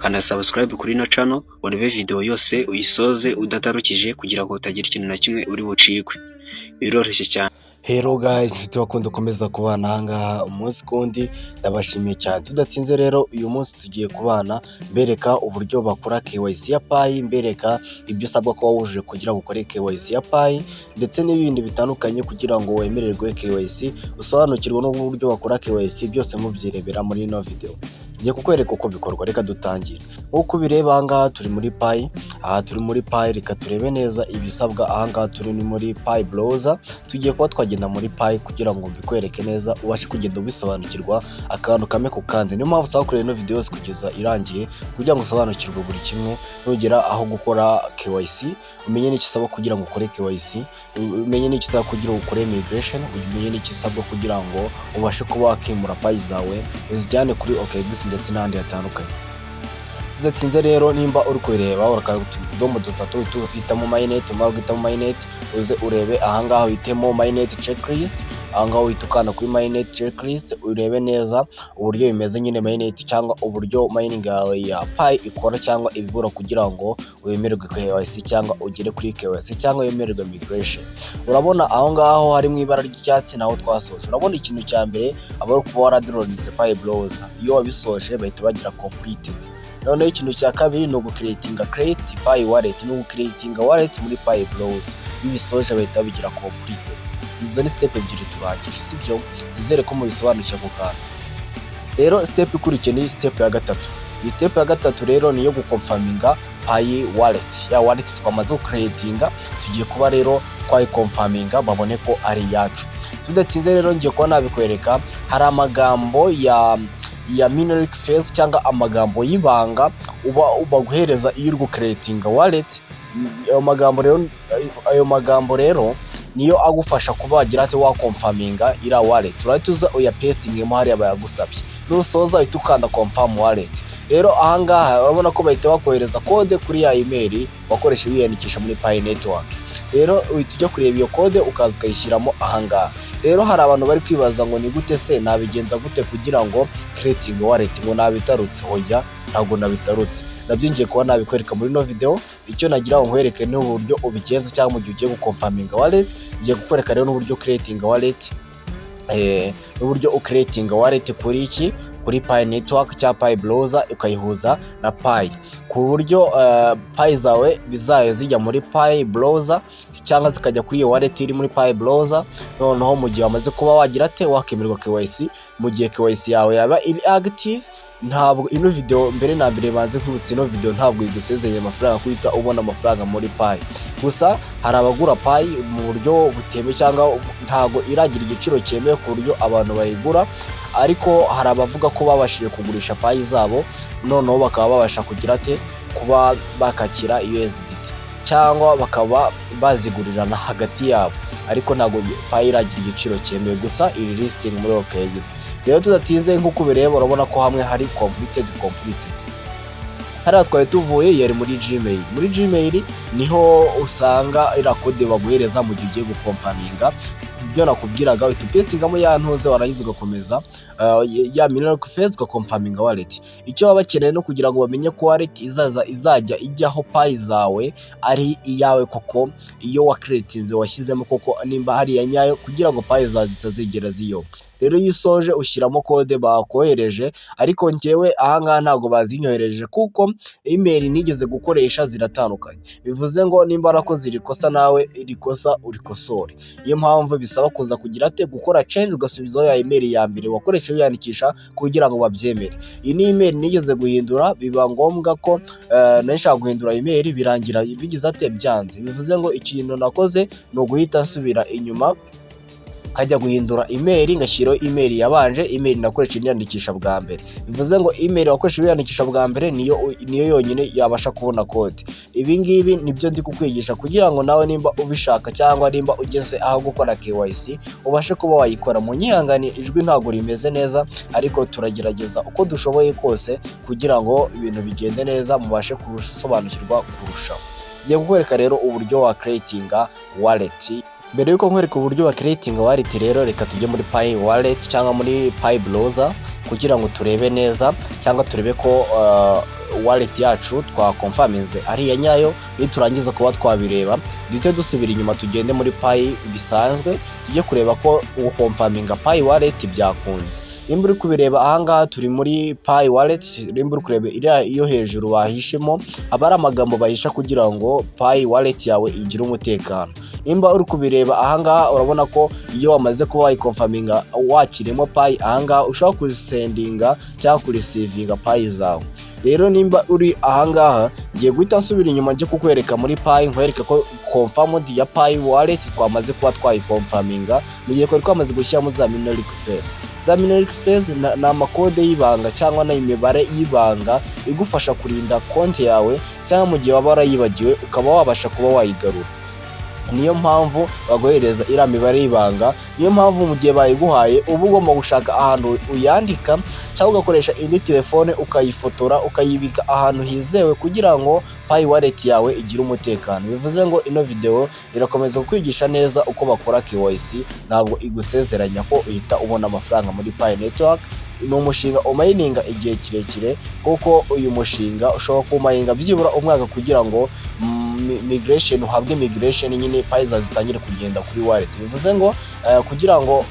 kana subscribe kuri ino channel urebe video yose uyisoze udatarukije kugira ngo utagira ikintu na kimwe uri bucikwe. Biroroshye cyane. Hello guys, nshuti bakunda komeza kubana ahangaha umunsi kundi ndabashimiye cyane. Tudatinze rero uyu munsi tugiye kubana mbereka uburyo bakora KYC ya Pi, mbereka ibyo usabwa kuba wujuje kugira ngo ukore KYC ya Pi ndetse n'ibindi bitandukanye kugira ngo wemererwe KYC, usobanukirwe n'uburyo bakora KYC byose mubyirebera muri ino video. Ngiye kukwereka uko bikorwa, reka dutangire. Nkuko bireba ahangaha turi muri Pi, turi muri Pi, reka turebe neza ibisabwa. Ahangaha turi ni muri Pi browser, tugiye kuba twagenda muri Pi kugira ngo mbikwereke neza ubashe kugenda ubisobanukirwa akantu kamwe ku kandi. Niyo mpamvu usaba kureba ino video yose kugeza irangiye kugira ngo usobanukirwe buri kimwe, nugera aho gukora KYC umenye n'icyo usabwa kugira ngo ukore KYC, umenye n'icyo usabwa kugira ngo ukore migration, umenye n'icyo usabwa kugira ngo ubashe kuba wakimura Pi zawe uzijyane kuri OKX ndetse n'ahandi hatandukanye. Tudatsinze rero, nimba uri kubireba urakanda utudomo dutatu uhitamo mainnet, umara guhitamo mainnet uze urebe ahangaha uhitemo mainnet checklist. Ahangaha uhita ukanda kuri mainnet checklist urebe neza uburyo bimeze nyine mainnet cyangwa uburyo mining yawe ya Pi ikora cyangwa ibibura kugira ngo wemererwe KYC cyangwa ugere kuri KYC cyangwa wemererwe migration. Urabona aho ngaho hari mu ibara ry'icyatsi naho twasoje. Urabona ikintu cya mbere aba ari kuba waradownloadinze Pi browser, iyo wabisoje bahita bagira completed. Noneho ikintu cya kabiri ni ugucreatinga Pi wallet, ni ugucreatinga wallet muri Pi browser. Bibisoje bahita bigira completed. Izo ni step ebyiri turangije, sibyo? Izere ko mubisobanukiye ako kantu. Rero step ikurikiye ni step ya gatatu. Iyi step ya gatatu rero ni yo guconfirminga Pi wallet. Ya wallet twamaze gucreatinga, tugiye kuba rero twayiconfirminga babone ko ari yacu. Tudatinze rero ngiye kuba nabikwereka, hari amagambo ya minoric phrase cyangwa amagambo y'ibanga uba guhereza iyo uri gucreatinga wallet. Ayo magambo rero niyo agufasha kuba wagira ati waconfirminga ira wallet. Urahita uya pastingemo hariya bayagusabye, nusoza uhita ukanda confirm wallet. Rero ahangaha urabona ko bahita bakohereza kode kuri ya email wakoresha wiyandikisha muri Pi network. Rero uhita ujya kureba iyo kode ukaza ukayishyiramo ahangaha. Rero hari abantu bari kwibaza ngo ni gute se nabigenza gute kugira ngo creating wallet ngo nabitarutse. Hoya, ntabwo nabitarutse, nabyo ngiye kuba nabikwereka muri no video. Icyo nagira ngo nkwereke ni uburyo ubigenza cyangwa mu gihe ugiye guconfirminga wallet. Ngiye kukwereka rero n'uburyo creating wallet, n'uburyo ucreating wallet kuri iki, kuri Pi network cyangwa Pi browser ukayihuza na Pi, ku buryo Pi zawe bizaye zijya muri Pi browser cyangwa zikajya kuri iyo wallet iri muri Pi browser. Noneho mu gihe wamaze kuba wagira ate wakemerwa KYC, mu gihe KYC yawe yaba iri active, ntabwo ino video mbere na mbere banze kwibutsa, ino video ntabwo igusezeye amafaranga kuhita ubona amafaranga muri Pi. Gusa hari abagura Pi mu buryo butemewe cyangwa ntabwo iragira igiciro cyemewe ku buryo abantu bayigura, ariko hari abavuga ko babashije kugurisha Pi zabo noneho bakaba babasha kugira ate kuba bakakira USDT cyangwa bakaba bazigurirana hagati yabo, ariko ntabwo Pi iragira igiciro cyemewe, gusa iri listing muri OKX. Rero tudatize nk'uko bireba urabona ko hamwe hari completed. Hariya twari tuvuye yari muri Gmail. Muri Gmail niho usanga ira kode baguhereza mu gihe ugiye guconfirminga ibyo nakubwiraga. Uhita upestingamo ya ntuze warangiza ugakomeza ya minoric phrase ugaconfirminga wallet. Icyo baba bakeneye no kugira ngo bamenye ko wallet izajya ijyaho Pi zawe ari iyawe koko, iyo wacreatinze washyizemo koko nimba hari ya nyayo, kugira ngo Pi zawe zitazigera ziyo. Rero iyo usoje ushyiramo kode bakohereje, ariko njyewe ahangaha ntabwo bazinyohereje kuko email nigeze gukoresha ziratandukanye. Bivuze ngo nimba warakoze iri kosa nawe iri kosa urikosore. Iyo mpamvu bisaba kuza kugira ate gukora change ugasubizaho ya email ya mbere wakoresha wiyandikisha kugira ngo babyemere. Iyi ni email nigeze guhindura, biba ngombwa ko nashaka guhindura email birangira bigize ate byanze. Bivuze ngo ikintu nakoze ni uguhita nsubira inyuma kajya guhindura email, ngashyiraho email yabanje, email nakoresha niyandikisha bwa mbere. Bivuze ngo email wakoresha wiyandikisha bwa mbere niyo yonyine yabasha kubona code. Ibi ngibi nibyo ndi kukwigisha kugira ngo nawe nimba ubishaka cyangwa nimba ugeze aho gukora KYC ubashe kuba wayikora. Mu nyihangane ijwi ntabwo rimeze neza, ariko turagerageza uko dushoboye kose kugira ngo ibintu bigende neza mubashe kusobanukirwa kurushaho. Ngiye kukwereka rero uburyo wa creatinga wallet. Mbere yuko nkwereka uburyo wa creating wallet rero reka tujye muri Pi wallet cyangwa muri Pi browser kugira ngo turebe neza cyangwa turebe ko wallet yacu twakonfaminze ari iya nyayo. Niturangiza kuba twabireba duhite dusubira inyuma tugende muri Pi bisanzwe tujye kureba ko ukonfaminga Pi wallet byakunze. Nimba uri kubireba ahangaha turi muri Pi wallet, nimba uri kureba iriya iyo hejuru bahishemo aba ari amagambo bahisha kugira ngo Pi wallet yawe igire umutekano. Nimba uri kubireba ahangaha urabona ko iyo wamaze kuba wayikonfaminga wakirimo Pi ahangaha ushobora kurisendinga cyangwa kurisivinga Pi zawe. Rero nimba uri ahangaha ngiye guhita nsubira inyuma njye kukwereka muri Pi nkwereke ko confirmed ya Pi wallet twamaze kuba twayikonfaminga mu gihe twamaze gushyiramo za minoric phase. Za minoric phase na amakode y'ibanga cyangwa na imibare y'ibanga igufasha kurinda konti yawe cyangwa mu gihe waba warayibagiwe ukaba wabasha kuba wayigarura. Niyo mpamvu bagohereza iriya mibare y'ibanga, niyo mpamvu mu gihe bayiguhaye uba ugomba gushaka ahantu uyandika cyangwa ugakoresha indi telefone ukayifotora ukayibika ahantu hizewe kugira ngo Pi wallet yawe igire umutekano. Bivuze ngo ino video irakomeza kukwigisha neza uko bakora KYC, ntabwo igusezeranya ko uhita ubona amafaranga muri Pi network. Ni umushinga umayininga igihe kirekire kuko uyu mushinga ushobora kumayinga byibura umwaka kugira ngo migration uhabwe migration nyine Pi zitangire kugenda kuri wallet. Bivuze ngo kugira ngo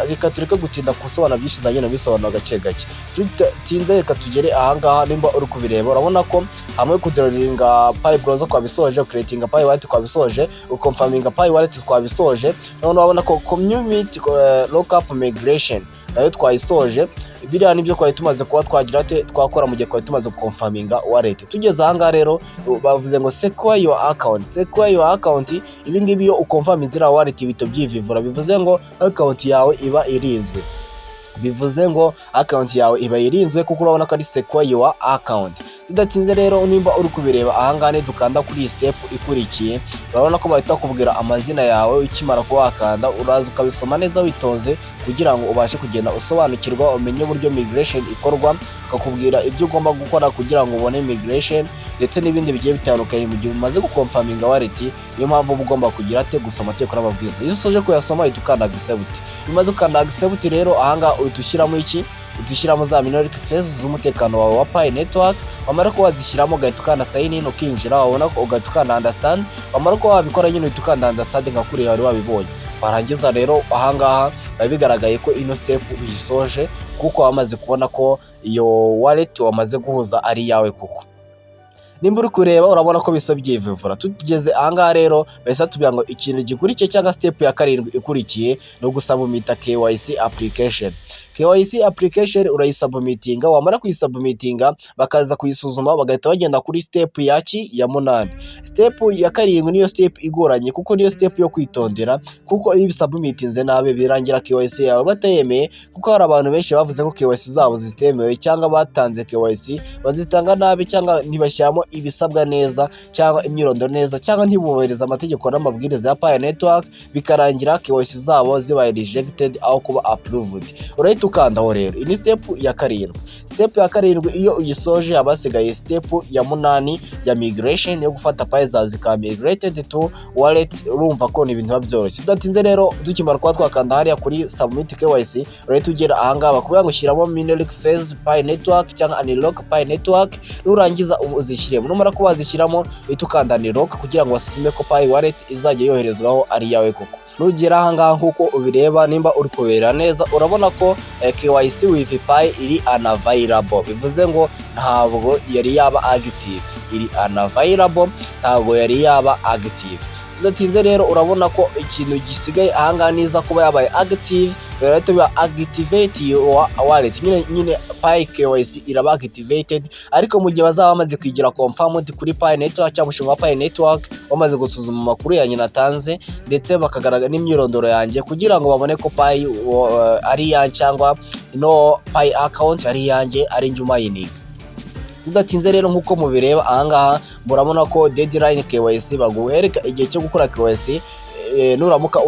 reka tureke gutinda kusobanura byinshi ndagenda bisobanura gake gake. Tutinze reka tugere ahangaha. Nimba uri kubireba urabona ko hamwe kudoringa Pi browser kwabisoje, creating Pi wallet kwabisoje, ukonfaminga Pi wallet twabisoje. None urabona ko community lookup migration nayo twayisoje. Biriya nibyo twari tumaze kuba twagira twakora mu gihe twari tumaze gukonfaminga wallet. Tugeze ahangaha rero bavuze ngo secure your account. Secure your account, ibi ngibi iyo ukonfaminze iriya wallet bito byivivura. Bivuze ngo account yawe iba irinzwe. Bivuze ngo account yawe iba irinzwe kuko urabona ko ari secure your account. Tudatinze rero nimba uri kubireba ahangaha dukanda kuri step ikurikiye urabona ko bahita kubwira amazina yawe. Ukimara kuba wakanda uraza ukabisoma neza witonze kugira ngo ubashe kugenda usobanukirwa umenye uburyo migration ikorwa, akakubwira ibyo ugomba gukora kugira ngo ubone migration ndetse n'ibindi bigiye bitandukanye mu gihe umaze gukonfaminga wallet. Niyo mpamvu uba ugomba kugira gusoma tekora amabwiriza. Iyo usoje kuyasoma uhita ukanda accept. Umaze ukanda accept rero ahangaha uhita ushyiramo iki? Udushyiramo za minoric phase z'umutekano wawe wa Pi network. Wamara ko wazishyiramo ugahita ukanda sign in ukinjira, wabona ko ugahita ukanda understand. Wamara ko wabikora nyine uhita ukanda understand nka kuriya wari wabibonye. Warangiza rero ahangaha biba bigaragaye ko ino step uyisoje kuko wamaze kubona ko iyo wallet wamaze guhuza ari yawe kuko. Nimba uri kureba urabona ko bisa byivivura. Tugeze ahangaha rero bahise tubwira ngo ikintu gikurikiye cyangwa step ya 7 ikurikiye no gusubmita KYC application. KYC application urayisubmitinga, wamara kuyisubmitinga bakaza kuyisuzuma bagahita bagenda kuri step ya 8. Step ya 7 niyo step igoranye kuko niyo step yo kwitondera kuko iyo bisubmitinze nabe birangira KYC yawe batayemeye kuko hari abantu benshi bavuze ko KYC zabo zitemewe cyangwa batanze KYC bazitanga nabi cyangwa ntibashyiramo ibisabwa neza cyangwa imyirondoro neza cyangwa ntibubahiriza amategeko n'amabwiriza ya Pi network bikarangira KYC zabo zibaye rejected aho kuba approved. Urahita ukandaho rero. Ini step ya 7. Step ya 7 iyo uyisoje abasigaye step ya 8 ya migration yo gufata Pi zika migrated to wallet. Urumva ko ni ibintu byoroshye. Tudatinze rero dukimara kwa twakanda hariya kuri submit KYC urahita ugera ahangaha bakubwira ngo shyiramo minoric phase Pi network cyangwa unlock Pi network. Nurangiza uzishyiremo, numara ko wazishyiramo uhita ukanda unlock kugira ngo basuzume ko Pi wallet izajya yoherezwaho ari yawe koko. Nugera ahangaha nkuko ubireba nimba uri kubera neza urabona ko KYC with Pi iri unavailable. Bivuze ngo ntabwo yari yaba active, iri unavailable, ntabwo yari yaba active. Tudatinze rero urabona ko ikintu gisigaye ahangaha niza kuba yabaye active barahita biba activate your wallet. Nyine Pi KYC iraba activated ariko mu gihe bazaba bamaze kwigira confirmed kuri Pi network cyangwa umushinga wa Pi network bamaze gusuzuma amakuru yanjye natanze ndetse bakagaragaza n'imyirondoro yanjye kugira ngo babone ko Pi ari yanjye cyangwa no Pi account ari yanjye ari njye umayininga. Tudatinze rero nkuko mubireba ahangaha murabona ko deadline KYC baguhereka igihe cyo gukora KYC. Nuramuka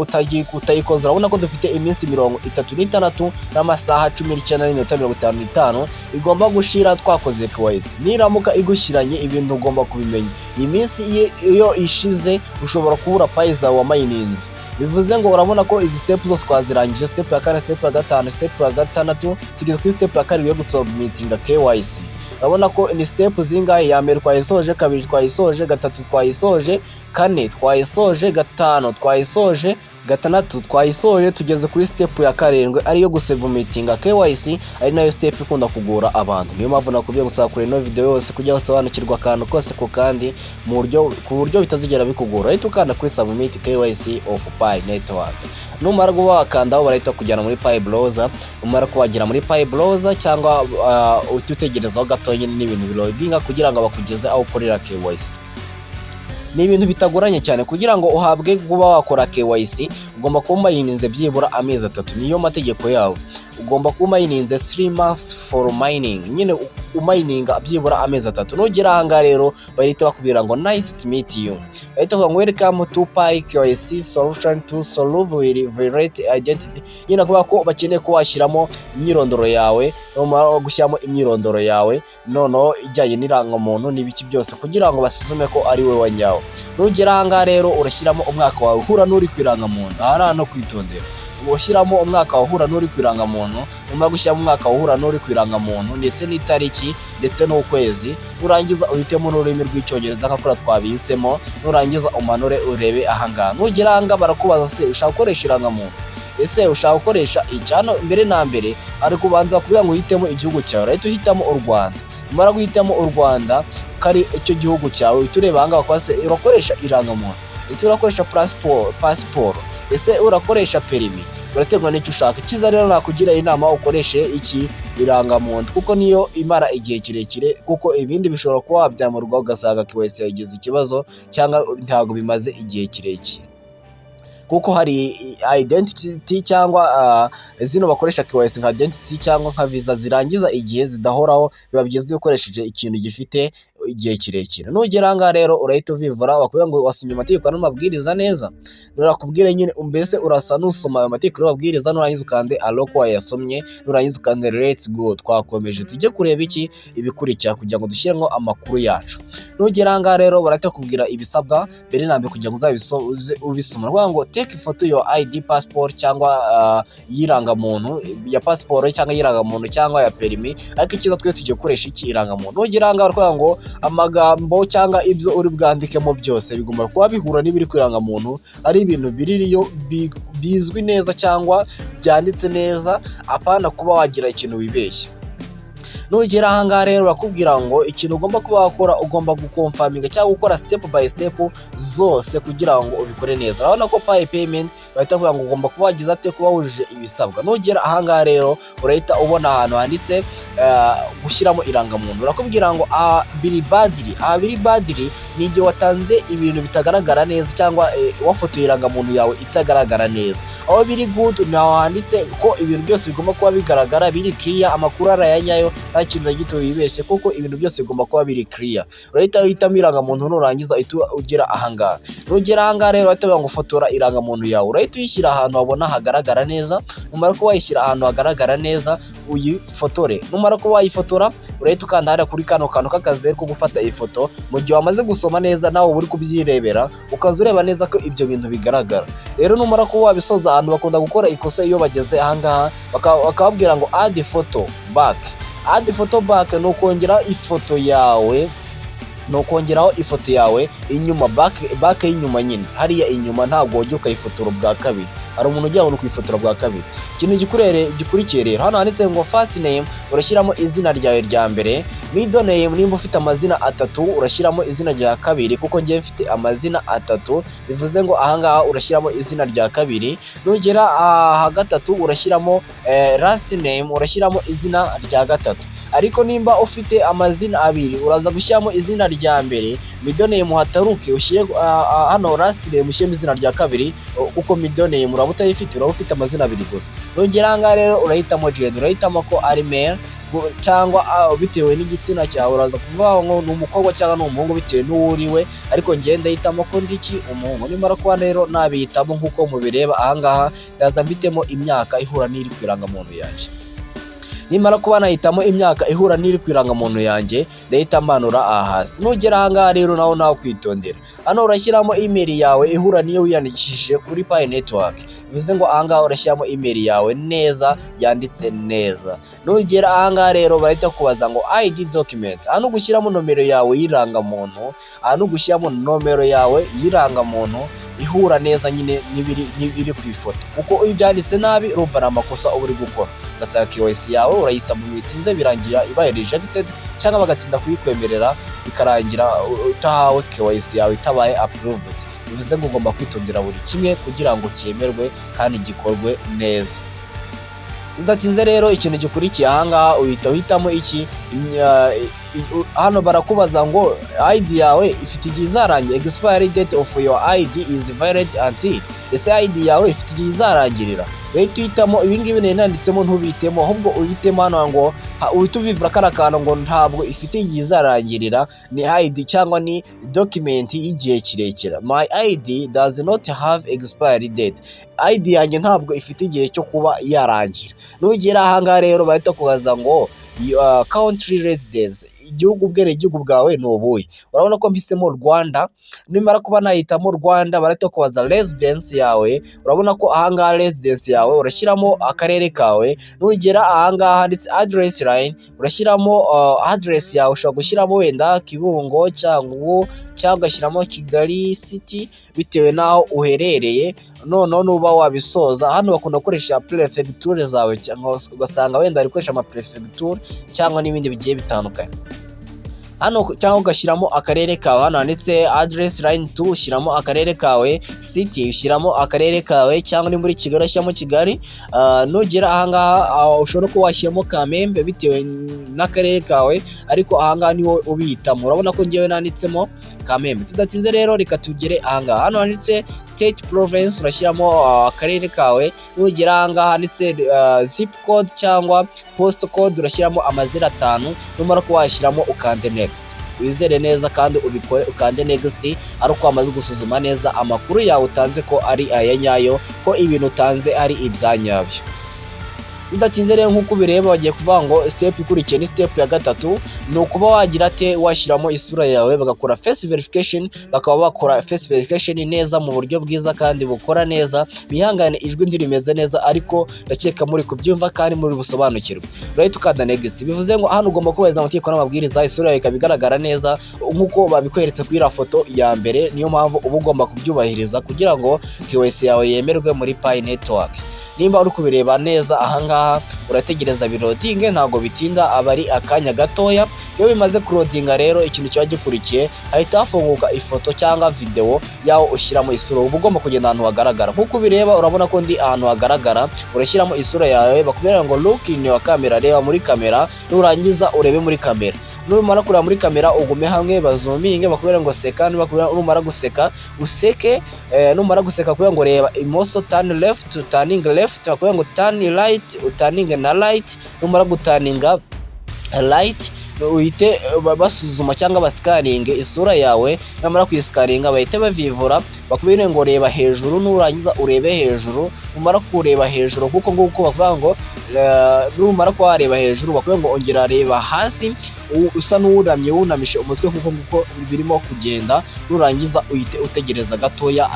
utayikoze urabona ko dufite iminsi 36 n'amasaha 19:55 igomba gushira twakoze KYC. Niramuka igushyiranye ibintu ugomba kubimenya. Iyi minsi iyo ishize ushobora kubura Pi zawe wamayininze. Bivuze ngo urabona ko izi step zose twazirangije, step ya 4, step ya 5, step ya 6 tugeze kuri step ya 7 yo gusubmitinga KYC. urabona ko ni step zingahe? Ya mbere twayisoje, kabiri twayisoje, gatatu twayisoje, kane twayisoje, gatanu twayisoje, gatandatu twayisoje, tugeze kuri step ya karindwi ariyo gusebumitinga KYC, ari nayo step ikunda kugora abantu. Niyo mpamvu nakubwiye gusaba kure ino video yose kugira usobanukirwa akantu kose ku kandi ku buryo bitazigera bikugora. Ahita ukanda kuri submit KYC of Pi Network. Numara kuba wakandaho barahita kujyana muri Pi browser, umara kuwagera muri Pi browser cyangwa utegerezaho gato nyine n'ibintu biloadinga kugira ngo bakugeze aho ukorera KYC. Ni ibintu bitagoranye cyane. Kugira ngo uhabwe kuba wakora KYC ugomba kuba umayininze byibura amezi 3, niyo mategeko yawe. Ugomba kuba umayininze 3 months for mining, nyine umayininga byibura amezi 3. Nugera aha rero bahita bakubwira ngo nice to meet you, bahita ngo welcome to Pi KYC solution to solve verified identity. Nyine kuba ko bakeneye ko washyiramo imyirondoro yawe, no gushyiramo imyirondoro yawe noneho ijyanye n'irangamuntu n'ibiki byose kugira ngo basuzume ko ari we wanyawe. Nugera aha rero urashyiramo umwaka wawe uhura n'uri kwirangamuntu. Aha no kwitondera, ushyiramo umwaka wahura n'uri kwirangamuntu, nyuma gushyiramo umwaka wahura n'uri kwirangamuntu ndetse n'itariki ndetse n'ukwezi, urangiza uhitemo n'ururimi rw'icyongereza nk'uko twabihisemo, nurangiza umanure urebe aha. Nugera aha barakubaza se ushaka gukoresha irangamuntu, ese ushaka gukoresha icyano. Mbere na mbere ari kubanza kugira ngo uhitemo igihugu cyawe, urahita uhitamo u Rwanda. Umara guhitamo u Rwanda kari icyo gihugu cyawe, tureba aha kwa se urakoresha irangamuntu, ese urakoresha passport, ese urakoresha perimi, urategwa n'icyo ushaka. Kiza rero nakugira inama ukoreshe iki irangamuntu kuko niyo imara igihe kirekire, kuko ibindi bishobora kuba wabyamurwa ugasanga KYC yagize ikibazo cyangwa ntago bimaze igihe kirekire. Kuko hari identity cyangwa zino bakoresha KYC nka identity cyangwa nka visa zirangiza igihe zidahoraho, biba byiza ukoresheje ikintu gifite igihe kirekire. Nugera aha rero urahita uvivura, bakubwira ngo wasinye amategeko n'amabwiriza neza, nurakubwira nyine mbese urasa n'usoma ayo mategeko n'amabwiriza, nurangiza ukande allo ko wayasomye, nurangiza ukande let's go, twakomeje tujye kureba iki ibikurikira kugira ngo dushyiremo amakuru yacu. Nugera aha rero barahita kubwira ibisabwa mbere na mbere kugira ngo uzabisoze ubisoma, rwa ngo take photo your ID passport cyangwa yirangamuntu ya passport cyangwa yirangamuntu cyangwa ya perimi, ariko ikiza twe tujye gukoresha iki irangamuntu. Nugera aha barakubwira ngo amagambo cyangwa ibyo uri bwandikemo byose bigomba kuba bihura n'ibiri kwirangamuntu, ari ibintu biririyo bizwi neza cyangwa byanditse neza, apana kuba wagira ikintu wibeshya. Nugera aha rero bakubwira ngo ikintu ugomba kuba wakora, ugomba gukonfaminga cyangwa gukora step by step zose kugira ngo ubikore neza. Urabona ko Pi payment bahita kuvuga ngo ugomba kuba wagize ate kuba wujuje ibisabwa. Nugera aha rero urahita ubona ahantu handitse gushyiramo irangamuntu, urakubwira ngo biri badiri ni igihe watanze ibintu bitagaragara neza cyangwa wafotoye irangamuntu yawe itagaragara neza. Aho biri good naho handitse ko ibintu byose bigomba kuba bigaragara, biri clear, amakuru arayanyayo, nta kintu na gito wibeshye kuko ibintu byose bigomba kuba biri clear. Urahita uhitamo irangamuntu nurangiza ugera aha. Nugera aha rero urahita ngo fotora irangamuntu yawe, urahita uyishyira ahantu wabona hagaragara neza. Numara ko wayishyira ahantu hagaragara neza uyifotore. Numara ko wayifotora urahita ukanda hariya kuri kano kantu k'akazeru ko gufata ifoto. Mu gihe wamaze gusoma neza nawe uri kubyirebera ukaza ureba neza ko ibyo bintu bigaragara. Rero numara ko wabisoza, ahantu bakunda gukora ikosa iyo bageze aha bakababwira ngo add photo back. Add photo back ni ukongeraho ifoto yawe, nokongeraho ifoto yawe inyuma, back y'inyuma nyine hariya inyuma, ntabwo wongera ukayifotora bwa kabiri. Hari umuntu ugira ngo kwifotora bwa kabiri. Ikintu gikurikiye rero hano handitse ngo first name urashyiramo izina ryawe rya mbere, middle name nimba ufite amazina 3 urashyiramo izina rya kabiri, kuko ngiye mfite amazina 3 bivuze ngo aha urashyiramo izina rya kabiri. Nugera aha gatatu urashyiramo last name, urashyiramo izina rya gatatu. Ariko nimba ufite amazina 2 uraza gushyiramo izina rya mbere, middle name hataruke ushyire hano last name ushyiremo izina rya kabiri, kuko middle name uraba utayifite, uraba ufite amazina 2 gusa. Nugera aha rero urahitamo gender, urahitamo ko ari male cyangwa bitewe n'igitsina cyawe, uraza kuvuga ngo ni umukobwa cyangwa ni umuhungu bitewe n'uwuriwe, ariko ngenda hitamo ko ndiki umuhungu. Nimara kuba rero nabihitamo nk'uko mubireba aha ndaza mbitemo imyaka ihura n'iri kwirangamuntu yanjye. Nimara kuba nahitamo imyaka ihura n'iri kwirangamuntu yanjye ndahita manura aha hasi. Nugera aha rero nawe kwitondera, hano urashyiramo email yawe ihura niyo wiyandikishije kuri Pi Network. bivuze ngo ahangaha urashyiramo email yawe neza yanditse neza. Nugera ahangaha rero bahita kubaza ngo ID document, hano gushyiramo nomero yawe y'irangamuntu, hano gushyiramo nomero yawe y'irangamuntu ihura neza nyine n'ibiri ku ifoto, kuko iyo byanditse nabi urumva ari amakosa uba uri gukora. Ugasanga KYC yawe urayisubmitinze birangira ibaye rejected cyangwa bagatinda kuyikwemerera bikarangira utahawe KYC yawe itabaye approved. Bivuze ngo ugomba kwitondera buri kimwe kugira ngo cyemerwe kandi gikorwe neza. Tudatinze rero ikintu gikurikiye ahangaha uhitamo iki, hano barakubaza ngo ID yawe ifite igihe izarangira, expiry date of your ID is valid until, ese ID yawe ifite igihe izarangirira. Rero tuhitamo ibingibi nanditsemo ntubitemo, ahubwo uhitemo hano ngo uhita uvivura kara kantu ngo ntabwo ifite igihe izarangirira, ni ID cyangwa ni document y'igihe kirekire. My ID does not have expiry date, ID yanjye ntabwo ifite igihe cyo kuba yarangira. Nugera ahangaha rero bahita kubaza ngo country residence, igihugu bwawe ni ubuhe. Urabona ko mpisemo Rwanda, nimara kuba nahitamo Rwanda barahita kubaza residence yawe. Urabona ko ahangaha residence yawe urashyiramo akarere kawe. Nugera ahangaha handitse address line urashyiramo address yawe, ushobora gushyiramo wenda Kibungo cyangwa ugashyiramo Kigali city bitewe n'aho uherereye. Noneho nuba wabisoza, hano bakunda gukoresha prefecture zawe cyangwa ugasanga wenda ari gukoresha ama prefecture cyangwa n'ibindi bigiye bitandukanye. Hano cyangwa ugashyiramo akarere kawe, hano handitse address line 2 ushyiramo akarere kawe, city ushyiramo akarere kawe, cyangwa ni muri Kigali ushyiramo Kigali. Nugera ahangaha ushobora kuba washyiramo Kamembe bitewe n'akarere kawe, ariko ahangaha niwo ubihitamo. Urabona ko ngewe nanditsemo Kamembe. Tudatinze rero reka tugere ahangaha, hano handitse state province urashyiramo akarere kawe. Nugera ahangaha handitse zip code cyangwa post code urashyiramo amazina 5, numara ko washyiramo ukande next. Wizere neza kandi ubikore ukande next ari uko wamaze gusuzuma neza amakuru yawe utanze ko ari aya nyayo, ko ibintu utanze ari ibyanyabyo. Tudatinze rero nk'uko bireba bagiye kuvuga ngo step ikurikiye ni step ya 3, ni ukuba wagira te washyiramo isura yawe, bagakora face verification, bakaba bakora face verification neza mu buryo bwiza kandi bukora neza. Bihangane ijwi ndirimeze neza, ariko ndakeka muri kubyumva kandi muri busobanukirwe. Right ukanda next, bivuze ngo hano ugomba kubahiriza amategeko n'amabwiriza, isura yawe ikabigaragara neza nk'uko babikweretse kuri ira foto ya mbere. Niyo mpamvu uba ugomba kubyubahiriza kugira ngo KYC yawe yemerwe muri Pi Network. Nimba uri kubireba neza ahangaha urategereza birodinge, ntabwo bitinda, aba ari akanya gatoya. Iyo bimaze kurodinga rero ikintu kiba gikurikiye hahita hafunguka ifoto cyangwa video yaho ushyiramo isura. Uba ugomba kugenda ahantu hagaragara, nk'uko bireba urabona ko ndi ahantu hagaragara. Urashyiramo isura yawe, bakubwira ngo look in your camera, reba muri kamera, nurangiza urebe muri kamera. Numara kureba muri kamera ugume hamwe bazuminge, bakubwira ngo seka, numara guseka useke, numara guseka kubera ngo reba imoso, turn left, turning left, bakubwira ngo turn right, turning na right. Numara gutaninga right uhite basuzuma cyangwa basikaninge isura yawe. Namara kuyisikaninga bahite bavivura, bakubwire ngo reba hejuru, nurangiza urebe hejuru. Numara kureba hejuru kuko nguko bavuga ngo numara ko wareba hejuru, bakubwire ngo ongera reba hasi usa n'uwunamye wunamishe umutwe kuko birimo kugenda. Nurangiza uhite utegereza gatoya.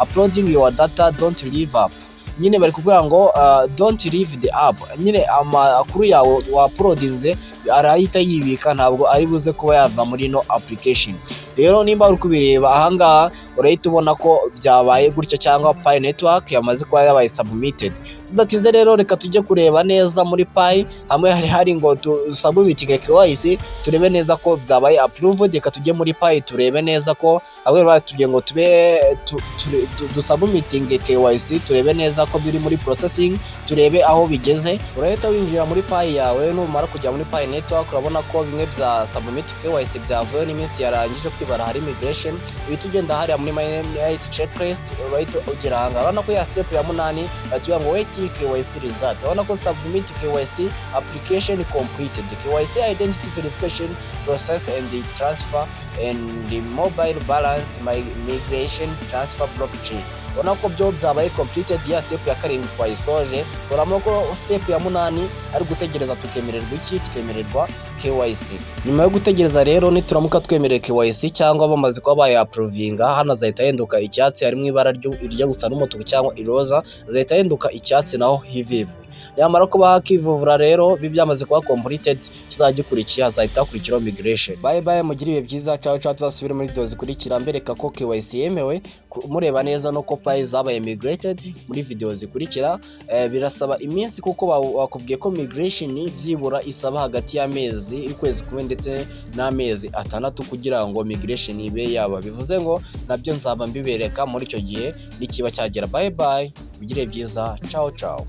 Uploading your data, don't leave up. Nyine bari kuvuga ngo don't leave the app, nyine amakuru yawe waprodinze arahita yibika, ntabwo ari buze kuba yava muri no application. Rero nimba uri kubireba ahangaha urahita ubona ko byabaye gutya cyangwa Pi Network yamaze kuba yabaye submitted. Tudatinze rero reka tujye kureba neza muri Pi, hamwe hari ngo submit KYC turebe neza ko byabaye approved. Reka tujye muri Pi turebe neza ko aho batubwiye ngo submitting KYC, turebe neza ko biri muri processing, turebe aho bigeze. Urahita winjira muri Pi yawe, numara kujya muri Pi Network urabona ko bimwe bya submit KYC byavuye n'iminsi yarangije kwibara hari immigration. Uhita ugenda hariya muri my checklist, urahita ugera ahangaha. Urabona ko ya step ya 8 batubwira ngo wait KYC result. Urabona ko submit KYC application completed, KYC identity verification process and the transfer and the mobile balance migration transfer blockchain. ubona ko byo byabaye completed, ya step ya 7 twayisoje. Uramo ko step ya 8 ari gutegereza tukemererwa iki, tukemererwa KYC. Nyuma yo gutegereza rero nituramuka twemereye KYC cyangwa bamaze kuba bayaprovinga, hano azahita yenduka icyatsi, harimo ibara ryo gusa n'umutuku cyangwa iroza, azahita yenduka icyatsi naho hivivu. Yamara kuba hakivuvura rero byamaze kuba completed, kizagikurikiye hazahita hakurikiraho migration. Bye bye, mugire ibihe byiza, ciao ciao, tuzasubire muri video zikurikira mbereka ko KYC yemewe, mureba neza no ko price zabaye migrated muri video zikurikira. Birasaba iminsi kuko bakubwiye ko migration byibura isaba hagati y'amezi ukwezi kumwe ndetse n'amezi 6 kugira ngo migration ibe yaba. Bivuze ngo nabyo nzaba mbibereka muri icyo gihe nikiba cyagera. Bye bye, mugire byiza, ciao ciao.